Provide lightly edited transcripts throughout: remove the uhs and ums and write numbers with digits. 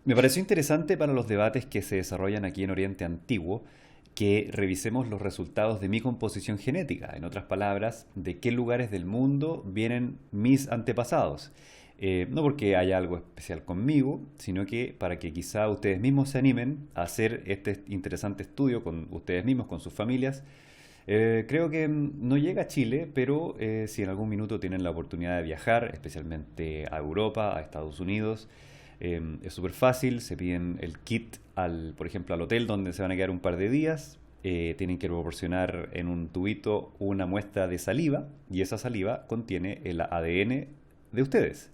Me pareció interesante para los debates que se desarrollan aquí en Oriente Antiguo que revisemos los resultados de mi composición genética, en otras palabras, de qué lugares del mundo vienen mis antepasados. No porque haya algo especial conmigo, sino que para que quizá ustedes mismos se animen a hacer este interesante estudio con ustedes mismos, con sus familias. Creo que no llega a Chile, pero si en algún minuto tienen la oportunidad de viajar, especialmente a Europa, a Estados Unidos, es súper fácil, se piden el kit por ejemplo, al hotel donde se van a quedar un par de días, tienen que proporcionar en un tubito una muestra de saliva y esa saliva contiene el ADN de ustedes.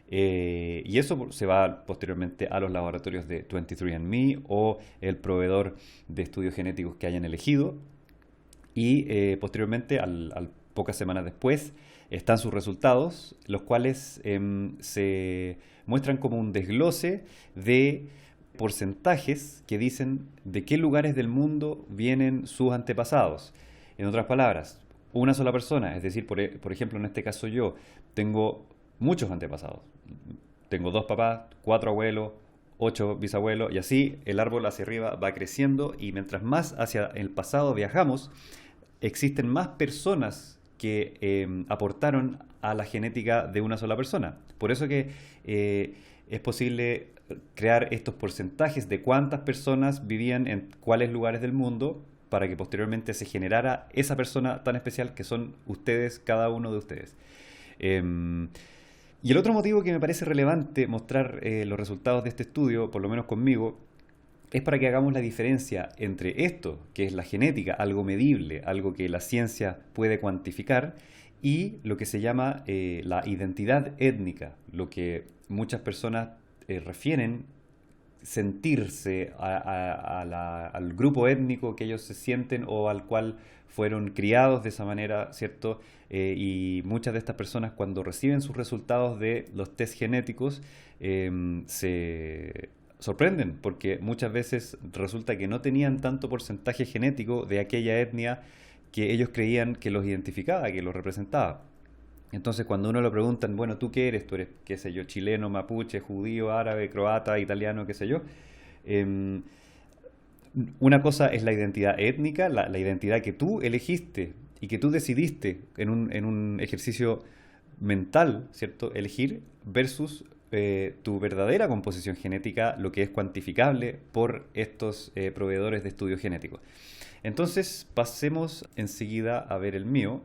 Y eso se va posteriormente a los laboratorios de 23andMe o el proveedor de estudios genéticos que hayan elegido y posteriormente, pocas semanas después, están sus resultados, los cuales se muestran como un desglose de porcentajes que dicen de qué lugares del mundo vienen sus antepasados. En otras palabras, una sola persona, es decir, por ejemplo, en este caso yo, tengo muchos antepasados. Tengo dos papás, cuatro abuelos, ocho bisabuelos, y así el árbol hacia arriba va creciendo y mientras más hacia el pasado viajamos, existen más personas que aportaron a la genética de una sola persona. Por eso que es posible crear estos porcentajes de cuántas personas vivían en cuáles lugares del mundo para que posteriormente se generara esa persona tan especial que son ustedes, cada uno de ustedes. Eh, y el otro motivo que me parece relevante mostrar los resultados de este estudio, por lo menos conmigo, es para que hagamos la diferencia entre esto, que es la genética, algo medible, algo que la ciencia puede cuantificar, y lo que se llama la identidad étnica, lo que muchas personas refieren sentirse al grupo étnico que ellos se sienten o al cual fueron criados de esa manera, ¿cierto? Y muchas de estas personas cuando reciben sus resultados de los test genéticos se sorprenden porque muchas veces resulta que no tenían tanto porcentaje genético de aquella etnia que ellos creían que los identificaba, que los representaba. Entonces, cuando uno le preguntan, bueno, ¿tú qué eres? Tú eres, qué sé yo, chileno, mapuche, judío, árabe, croata, italiano, qué sé yo. Eh, una cosa es la identidad étnica, la identidad que tú elegiste y que tú decidiste en un ejercicio mental, ¿cierto? Elegir versus tu verdadera composición genética, lo que es cuantificable por estos proveedores de estudios genéticos. Entonces, pasemos enseguida a ver el mío.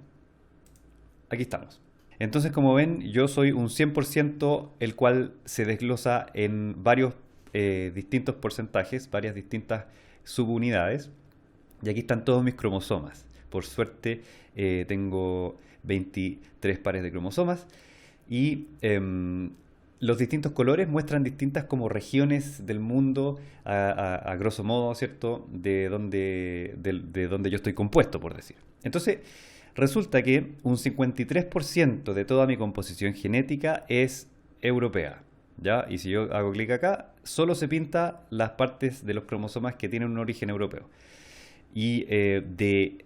Aquí estamos. Entonces, como ven, yo soy un 100% el cual se desglosa en varios distintos porcentajes, varias distintas subunidades. Y aquí están todos mis cromosomas. Por suerte, tengo 23 pares de cromosomas. Y los distintos colores muestran distintas como regiones del mundo, a grosso modo, ¿cierto? De donde yo estoy compuesto, por decir. Entonces, resulta que un 53% de toda mi composición genética es europea. ¿Ya? Y si yo hago clic acá, solo se pinta las partes de los cromosomas que tienen un origen europeo. Y de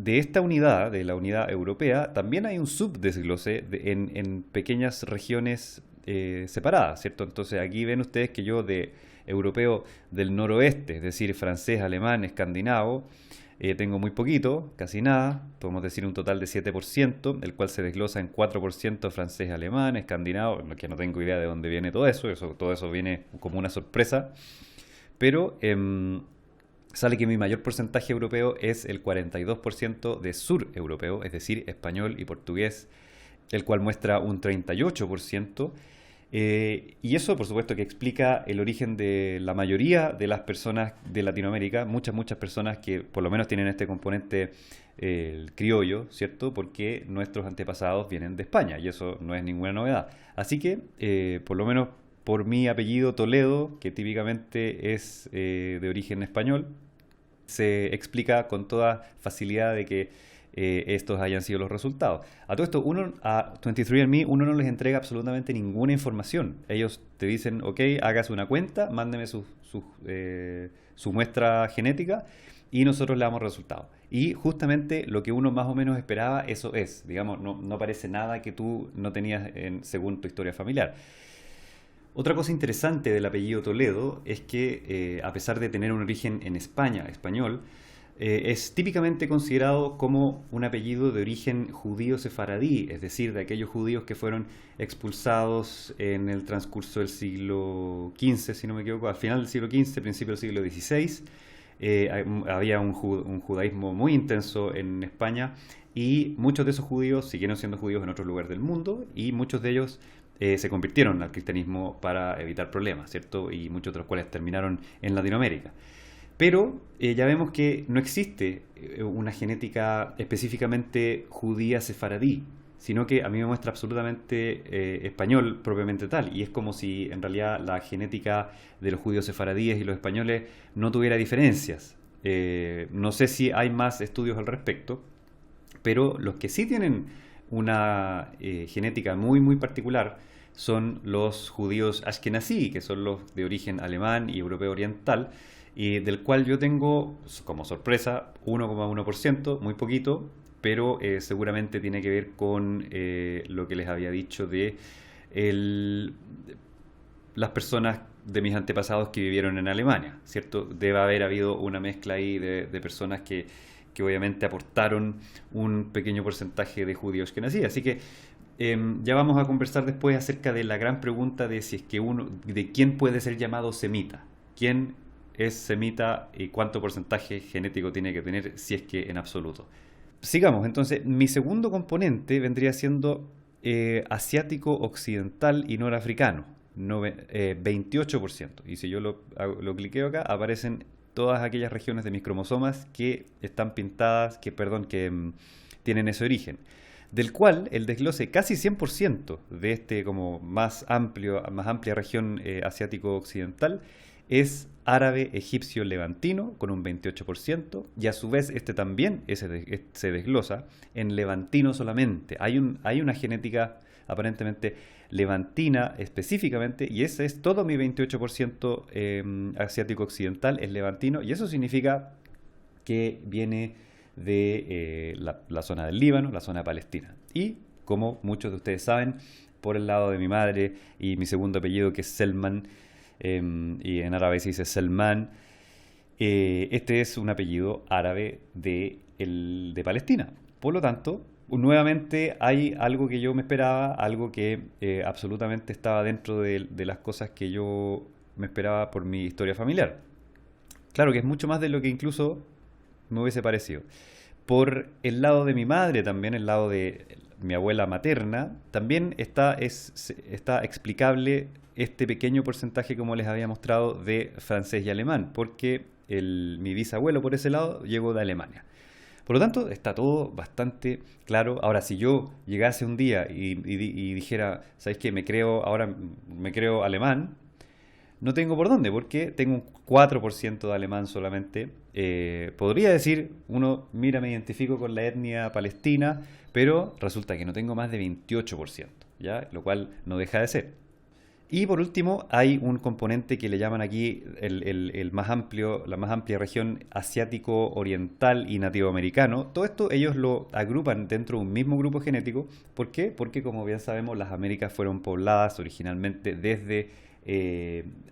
esta unidad, de la unidad europea, también hay un subdesglose en pequeñas regiones separadas, ¿cierto? Entonces aquí ven ustedes que yo de europeo del noroeste, es decir, francés, alemán, escandinavo, tengo muy poquito, casi nada, podemos decir un total de 7%, el cual se desglosa en 4% francés, alemán, escandinavo, que no tengo idea de dónde viene todo eso viene como una sorpresa, pero sale que mi mayor porcentaje europeo es el 42% de sur europeo, es decir, español y portugués, el cual muestra un 38%. Y eso, por supuesto, que explica el origen de la mayoría de las personas de Latinoamérica, muchas personas que por lo menos tienen este componente el criollo, ¿cierto? Porque nuestros antepasados vienen de España y eso no es ninguna novedad. Así que, por lo menos por mi apellido Toledo, que típicamente es de origen español, se explica con toda facilidad de que estos hayan sido los resultados. A todo esto, a 23andMe, uno no les entrega absolutamente ninguna información. Ellos te dicen, ok, hágase una cuenta, mándeme su muestra genética y nosotros le damos resultados. Y justamente lo que uno más o menos esperaba, eso es. Digamos, no parece nada que tú no tenías según tu historia familiar. Otra cosa interesante del apellido Toledo es que, a pesar de tener un origen en España, español, es típicamente considerado como un apellido de origen judío sefaradí, es decir, de aquellos judíos que fueron expulsados en el transcurso del siglo XV, si no me equivoco, al final del siglo XV, principio del siglo XVI. Había un judaísmo muy intenso en España y muchos de esos judíos siguieron siendo judíos en otros lugares del mundo y muchos de ellos se convirtieron al cristianismo para evitar problemas, ¿cierto? Y muchos de los cuales terminaron en Latinoamérica. Pero ya vemos que no existe una genética específicamente judía sefaradí, sino que a mí me muestra absolutamente español propiamente tal. Y es como si en realidad la genética de los judíos sefaradíes y los españoles no tuviera diferencias. No sé si hay más estudios al respecto, pero los que sí tienen una genética muy muy particular son los judíos ashkenazí, que son los de origen alemán y europeo oriental, y del cual yo tengo como sorpresa 1,1%, muy poquito, pero seguramente tiene que ver con lo que les había dicho de el- las personas de mis antepasados que vivieron en Alemania, ¿cierto? Debe haber habido una mezcla ahí de personas que obviamente aportaron un pequeño porcentaje de judíos que nací. Así que ya vamos a conversar después acerca de la gran pregunta de si es que de quién puede ser llamado semita. ¿Quién es semita y cuánto porcentaje genético tiene que tener si es que en absoluto? Sigamos, entonces, mi segundo componente vendría siendo asiático occidental y norafricano, 28%. Y si yo lo cliqueo acá, aparecen todas aquellas regiones de mis cromosomas que están pintadas, que tienen ese origen. Del cual el desglose casi 100% de este como más amplia región asiático occidental es árabe, egipcio, levantino, con un 28%, y a su vez este también se desglosa en levantino solamente. Hay una genética aparentemente levantina específicamente, y ese es todo mi 28% asiático occidental, es levantino, y eso significa que viene de la zona del Líbano, la zona de Palestina. Y como muchos de ustedes saben, por el lado de mi madre y mi segundo apellido, que es Selman, y en árabe se dice Selman. Este es un apellido árabe de Palestina. Por lo tanto, nuevamente hay algo que yo me esperaba, algo que absolutamente estaba dentro de las cosas que yo me esperaba por mi historia familiar. Claro que es mucho más de lo que incluso me hubiese parecido. Por el lado de mi madre, también el lado de mi abuela materna, también está explicable este pequeño porcentaje, como les había mostrado, de francés y alemán, porque mi bisabuelo por ese lado llegó de Alemania. Por lo tanto, está todo bastante claro. Ahora, si yo llegase un día y dijera, ¿sabes qué? Ahora me creo alemán, no tengo por dónde, porque tengo un 4% de alemán solamente. Podría decir, mira, me identifico con la etnia palestina, pero resulta que no tengo más de 28%, ¿ya? Lo cual no deja de ser. Y por último, hay un componente que le llaman aquí el más amplio, la más amplia región asiático, oriental y nativoamericano. Todo esto ellos lo agrupan dentro de un mismo grupo genético. ¿Por qué? Porque como bien sabemos, las Américas fueron pobladas originalmente desde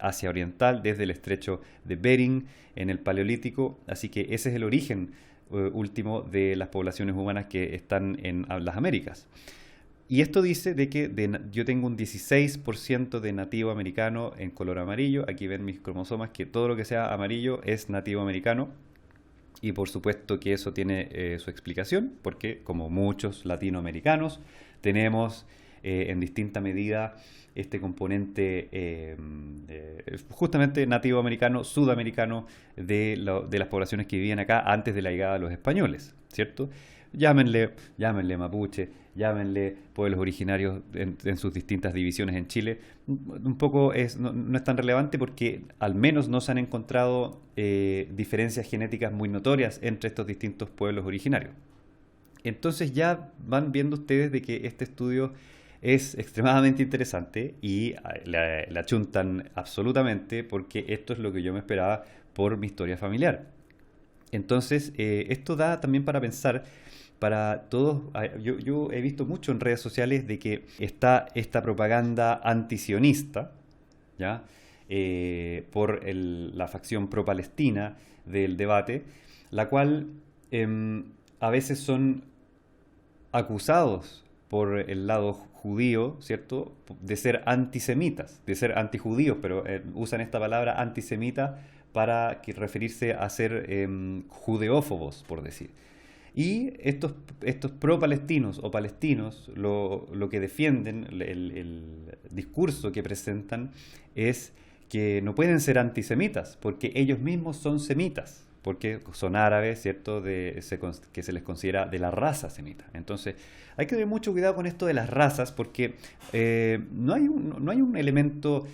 Asia Oriental, desde el estrecho de Bering en el Paleolítico. Así que ese es el origen último de las poblaciones humanas que están en las Américas. Y esto dice de que yo tengo un 16% de nativo americano en color amarillo. Aquí ven mis cromosomas que todo lo que sea amarillo es nativo americano. Y por supuesto que eso tiene su explicación, porque como muchos latinoamericanos, tenemos en distinta medida este componente justamente nativo americano, sudamericano de las poblaciones que vivían acá antes de la llegada de los españoles, ¿cierto? Llámenle mapuche, llámenle pueblos originarios en sus distintas divisiones en Chile. Un poco no es tan relevante porque al menos no se han encontrado diferencias genéticas muy notorias entre estos distintos pueblos originarios. Entonces ya van viendo ustedes de que este estudio es extremadamente interesante y le achuntan absolutamente porque esto es lo que yo me esperaba por mi historia familiar. Entonces, esto da también para pensar para todos. Yo he visto mucho en redes sociales de que está esta propaganda antisionista, ¿ya? Por la facción pro-palestina del debate, la cual a veces son acusados por el lado judío, ¿cierto?, de ser antisemitas, de ser antijudíos, pero usan esta palabra antisemita para referirse a ser judeófobos, por decir. Y estos pro-palestinos o palestinos lo que defienden, el discurso que presentan es que no pueden ser antisemitas, porque ellos mismos son semitas, porque son árabes, ¿cierto? Que se les considera de la raza semita. Entonces, hay que tener mucho cuidado con esto de las razas, porque no hay un elemento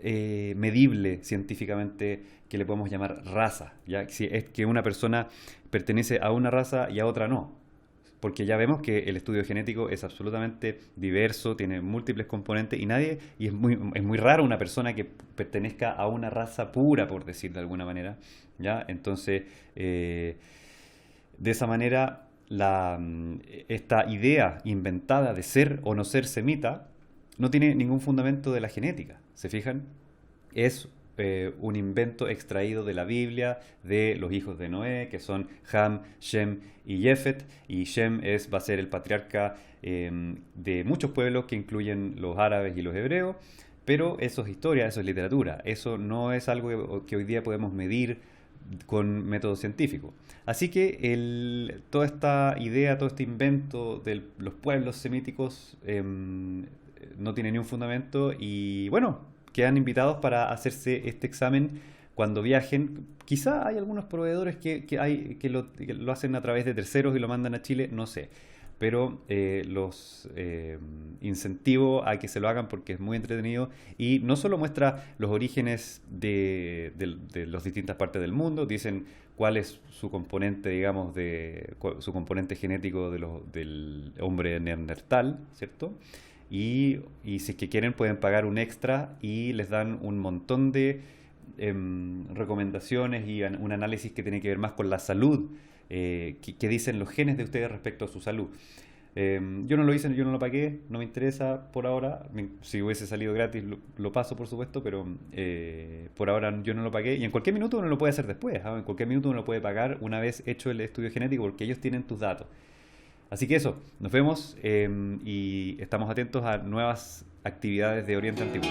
medible científicamente que le podemos llamar raza, ¿ya? Si es que una persona pertenece a una raza y a otra no. Porque ya vemos que el estudio genético es absolutamente diverso, tiene múltiples componentes y es muy raro una persona que pertenezca a una raza pura, por decir de alguna manera, ¿ya? Entonces, de esa manera, esta idea inventada de ser o no ser semita no tiene ningún fundamento de la genética. ¿Se fijan? Es un invento extraído de la Biblia, de los hijos de Noé, que son Ham, Shem y Jefet. Y Shem va a ser el patriarca de muchos pueblos que incluyen los árabes y los hebreos. Pero eso es historia, eso es literatura. Eso no es algo que hoy día podemos medir con método científico. Así que toda esta idea, todo este invento de los pueblos semíticos no tiene ni un fundamento y bueno, quedan invitados para hacerse este examen cuando viajen. Quizá hay algunos proveedores que lo hacen a través de terceros y lo mandan a Chile, no sé. Pero los incentivo a que se lo hagan porque es muy entretenido y no solo muestra los orígenes de las distintas partes del mundo, dicen cuál es su componente, digamos, su componente genético del hombre neandertal, ¿cierto? Y si es que quieren pueden pagar un extra y les dan un montón de recomendaciones y un análisis que tiene que ver más con la salud, que dicen los genes de ustedes respecto a su salud. Yo no lo hice, yo no lo pagué, no me interesa por ahora. Si hubiese salido gratis lo paso, por supuesto, pero por ahora yo no lo pagué. Y en cualquier minuto uno lo puede hacer después, ¿ah? En cualquier minuto uno lo puede pagar una vez hecho el estudio genético porque ellos tienen tus datos. Así que eso, nos vemos y estamos atentos a nuevas actividades de Oriente Antiguo.